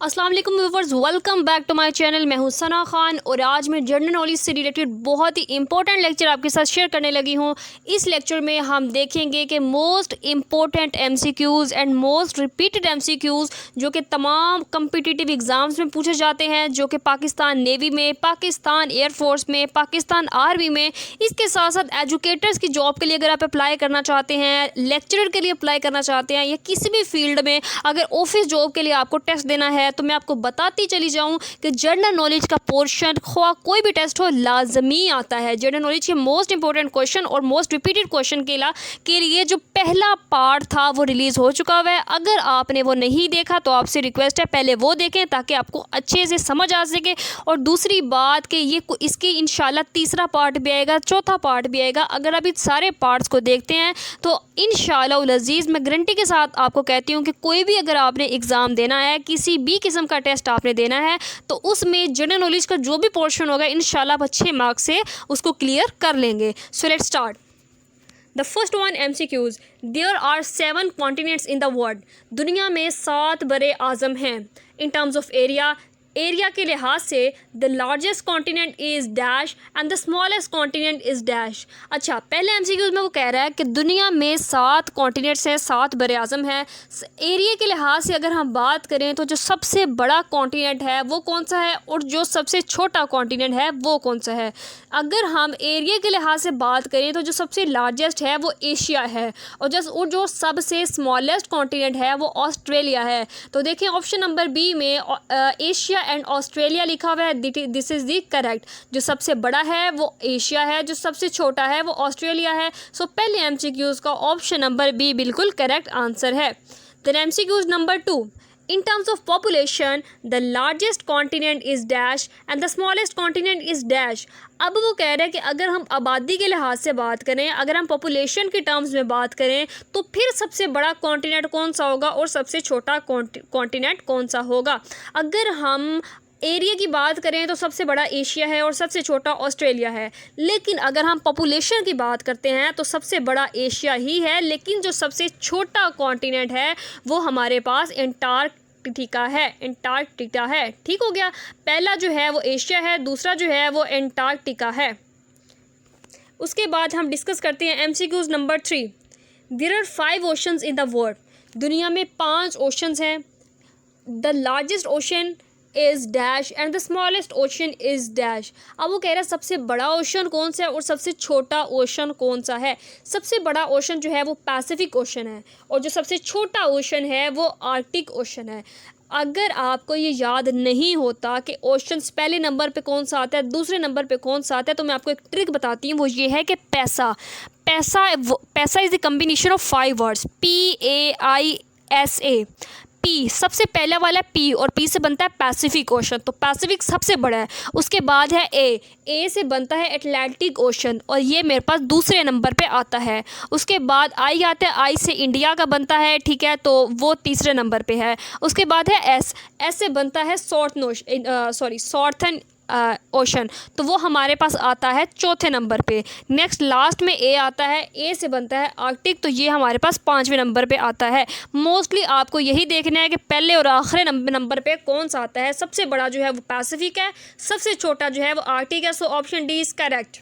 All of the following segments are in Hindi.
अस्सलाम वालेकुम viewers, welcome back to my channel. मैं हूं सना खान और आज मैं जनरल नॉलेज से रिलेटेड बहुत ही इंपॉर्टेंट लेक्चर आपके साथ शेयर करने लगी हूं। इस लेक्चर में हम देखेंगे कि most important MCQs and most repeated MCQs जो कि तमाम कम्पिटिटिव एग्ज़ाम्स में पूछे जाते हैं, जो कि पाकिस्तान नेवी में, पाकिस्तान एयरफोर्स में, पाकिस्तान आर्मी में, इसके साथ साथ एजुकेटर्स की जॉब के लिए अगर आप अप्लाई करना चाहते हैं, लेक्चरर के लिए अप्लाई करना चाहते हैं या किसी भी फील्ड में अगर ऑफिस जॉब के लिए आपको टेस्ट देना है, तो मैं आपको बताती चली जाऊं कि जनरल नॉलेज का पोर्शन कोई भी टेस्ट हो लाजमी आता है। जनरल नॉलेज के मोस्ट इंपॉर्टेंट क्वेश्चन और मोस्ट रिपीटेड क्वेश्चन के लिए जो पहला पार्ट था वो रिलीज़ हो चुका हुआ है। अगर आपने वो नहीं देखा तो आपसे रिक्वेस्ट है पहले वो देखें ताकि आपको अच्छे से समझ आ सके। और दूसरी बात कि इसके इंशाल्लाह तीसरा पार्ट भी आएगा, चौथा पार्ट भी आएगा। अगर आप इस सारे पार्ट्स को देखते हैं तो इंशाल्लाह उल अज़ीज़ मैं गारंटी के साथ आपको कहती हूँ कि कोई भी अगर आपने एग्ज़ाम देना है, किसी भी किस्म का टेस्ट आपने देना है, तो उसमें जनरल नॉलेज का जो भी पोर्शन होगा इंशाल्लाह आप अच्छे मार्क्स से उसको क्लियर कर लेंगे। So let's start. The first one MCQs। There are 7 continents in the world. दुनिया में 7 बड़े आज़म हैं। इन टर्म्स ऑफ एरिया के लिहाज से the largest continent is dash and the smallest continent is dash. अच्छा, पहले MCQs में वो कह रहा है कि दुनिया में 7 कॉन्टिनेंट्स हैं, 7 बड़े आज़म हैं। एरिया के लिहाज से अगर हम बात करें तो जो सबसे बड़ा कॉन्टिनेंट है वो कौन सा है और जो सबसे छोटा कॉन्टिनेंट है वो कौन सा है। अगर हम एरिया के लिहाज से बात करें तो जो सबसे लार्जेस्ट है वो एशिया है और जो सबसे स्मॉलेस्ट कॉन्टिनेंट है वो ऑस्ट्रेलिया है। तो देखें ऑप्शन नंबर बी में एशिया एंड ऑस्ट्रेलिया लिखा हुआ है। This is the correct. जो सबसे बड़ा है वो एशिया है, जो सबसे छोटा है वो ऑस्ट्रेलिया है। सो पहले MCQs का ऑप्शन नंबर बी बिल्कुल करेक्ट आंसर है। Then MCQs number 2। In terms of population, the largest continent is dash and the smallest continent is dash। अब वो कह रहे हैं कि अगर हम आबादी के लिहाज से बात करें, अगर हम पॉपुलेशन के टर्म्स में बात करें, तो फिर सबसे बड़ा कॉन्टिनेंट कौन सा होगा और सबसे छोटा कॉन्टिनेंट कौन सा होगा। अगर हम एरिया की बात करें तो सबसे बड़ा एशिया है और सबसे छोटा ऑस्ट्रेलिया है। लेकिन अगर हम पॉपुलेशन की बात करते हैं तो सबसे बड़ा एशिया ही है, लेकिन जो सबसे छोटा कॉन्टिनेंट है वो हमारे पास एंटार्कटिका है। ठीक हो गया। पहला जो है वो एशिया है, दूसरा जो है वो एंटार्कटिका है। उसके बाद हम डिस्कस करते हैं MCQs number 3। There are 5 oceans in the world. दुनिया में 5 ओशंस हैं। The largest ocean is dash and the smallest ocean is dash. अब वो कह रहा है सबसे बड़ा ओशन कौन सा है और सबसे छोटा ओशन कौन सा है। सबसे बड़ा ओशन जो है वो पैसिफिक ओशन है और जो सबसे छोटा ओशन है वो आर्कटिक ओशन है। अगर आपको ये याद नहीं होता कि ओशंस पहले नंबर पे कौन सा आता है, दूसरे नंबर पे कौन सा आता है, तो मैं आपको एक ट्रिक बताती हूँ। वो ये है कि पैसा is the combination of 5 words PAISA। P सबसे पहला वाला पी और पी से बनता है पैसिफिक ओशन, तो पैसिफिक सबसे बड़ा है। उसके बाद है ए से बनता है अटलांटिक ओशन और ये मेरे पास दूसरे नंबर पे आता है। उसके बाद आई आता है, आई से इंडिया का बनता है, ठीक है, तो वो तीसरे नंबर पे है। उसके बाद है एस से बनता है सॉर्थन ओशन, तो वो हमारे पास आता है चौथे नंबर पे। नेक्स्ट लास्ट में ए आता है, ए से बनता है आर्कटिक, तो ये हमारे पास 5वें नंबर पे आता है। मोस्टली आपको यही देखना है कि पहले और आखिरी नंबर पे कौन सा आता है। सबसे बड़ा जो है वो पैसिफिक है, सबसे छोटा जो है वो आर्कटिक है। So option D is correct.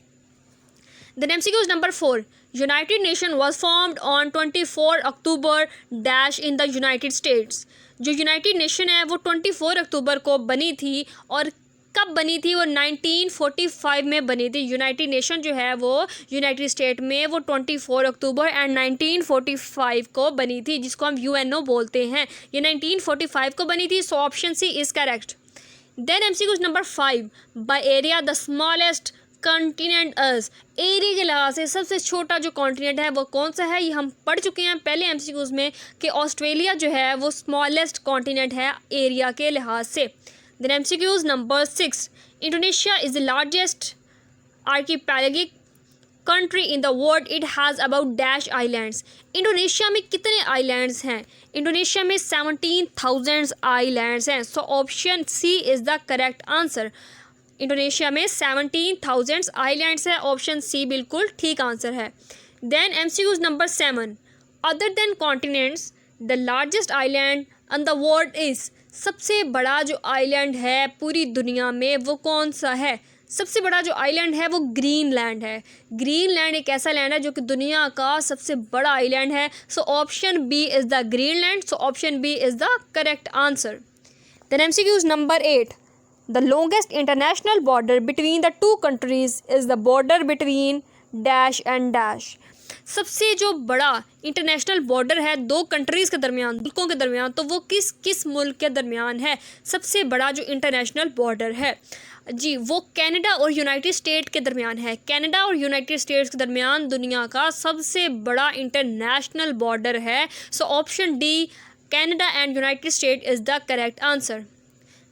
Then MCQs number 4। United Nation was formed on 24 October dash in the United States. जो यूनाइटेड नेशन है वो 24 अक्टूबर को बनी थी और कब बनी थी वो 1945 में बनी थी। यूनाइटेड नेशन जो है वो यूनाइटेड स्टेट में वो 24 अक्टूबर एंड 1945 को बनी थी, जिसको हम UNO बोलते हैं। ये 1945 को बनी थी। So option C is correct. Then MCQs number 5। By area the smallest continent is. Area के लिहाज से सबसे छोटा जो कॉन्टिनेंट है वो कौन सा है, ये हम पढ़ चुके हैं पहले MCQs में कि ऑस्ट्रेलिया जो है वो स्मॉलेस्ट कॉन्टिनेंट है एरिया के लिहाज से। Then MCQs number 6. Indonesia is the largest archipelagic country in the world. It has about dash islands. Indonesia में कितने आइलैंड्स हैं? इंडोनेशिया में 17,000 आइलैंड्स हैं। So option C is the correct answer. Indonesia में 17,000 आइलैंड्स है। ऑप्शन सी बिल्कुल ठीक आंसर है। Then MCQs number 7। Other than continents the largest island on the world is. सबसे बड़ा जो आइलैंड है पूरी दुनिया में वो कौन सा है? सबसे बड़ा जो आइलैंड है वो ग्रीनलैंड है। ग्रीनलैंड एक ऐसा लैंड है जो कि दुनिया का सबसे बड़ा आइलैंड है। So option B is the Greenland. So option B is the correct answer. Then MCQ number 8, the longest international border between the two countries is the border between dash and dash. सबसे जो बड़ा इंटरनेशनल बॉर्डर है दो कंट्रीज़ के दरमियान, मुल्कों के दरमियान, तो वो किस किस मुल्क के दरमियान है? सबसे बड़ा जो इंटरनेशनल बॉर्डर है जी वो कनाडा और यूनाइटेड स्टेट के दरमियान है। कनाडा और यूनाइटेड स्टेट्स के दरमियान दुनिया का सबसे बड़ा इंटरनेशनल बॉर्डर है। So option D Canada and United State is the correct answer.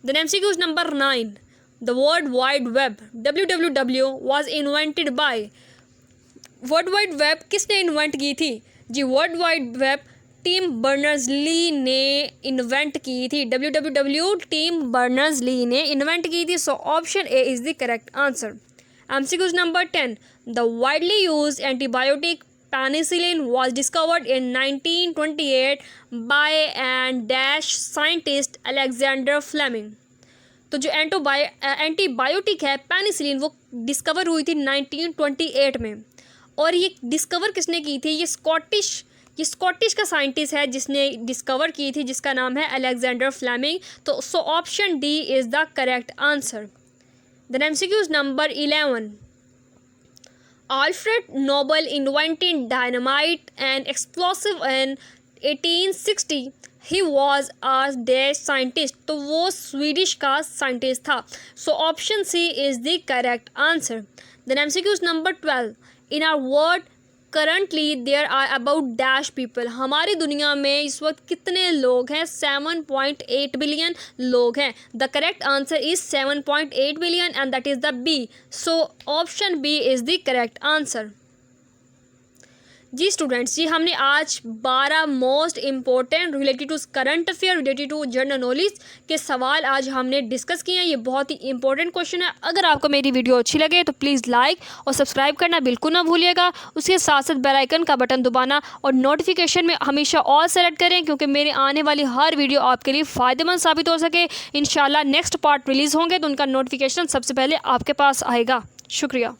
Then MCQ number 9, the world wide web WWW was invented by. World wide web किसने इन्वेंट की थी? जी world wide web Tim Berners-Lee ने इन्वेंट की थी। WWW टिम बर्नर्स-ली ने इन्वेंट की थी। So option A is the correct answer. MCQ number 10, the widely used antibiotic penicillin was discovered in 1928 bye and dash scientist Alexander Fleming. तो जो एंटीबायोटिक है पेनिसिलिन वो डिस्कवर हुई थी 1928 में। और ये डिस्कवर किसने की थी? ये स्कॉटिश का साइंटिस्ट है जिसने डिस्कवर की थी, जिसका नाम है अलेक्जेंडर फ्लेमिंग। तो so option D is the correct answer. Then MCQ number 11, Alfred Nobel invented dynamite and explosive in 1860. He was a Danish scientist. तो वो स्वीडिश का साइंटिस्ट था। So option C is the correct answer. Then MCQ number 12, in our world currently there are about dash people. हमारी दुनिया में इस वक्त कितने लोग हैं? 7.8 बिलियन लोग हैं। The correct answer is 7.8 billion and that is the B. So option B is the correct answer. जी स्टूडेंट्स, जी हमने आज 12 most important related to current affair, related to general knowledge के सवाल आज हमने डिस्कस किए हैं। ये बहुत ही इंपॉर्टेंट क्वेश्चन है। अगर आपको मेरी वीडियो अच्छी लगे तो प्लीज़ लाइक और सब्सक्राइब करना बिल्कुल ना भूलिएगा। उसके साथ साथ बेल आइकन का बटन दबाना और नोटिफिकेशन में हमेशा ऑल सेलेक्ट करें, क्योंकि मेरे आने वाली हर वीडियो आपके लिए फ़ायदेमंद साबित हो सके। इंशाल्लाह नेक्स्ट पार्ट रिलीज़ होंगे तो उनका नोटिफिकेशन सबसे पहले आपके पास आएगा। शुक्रिया।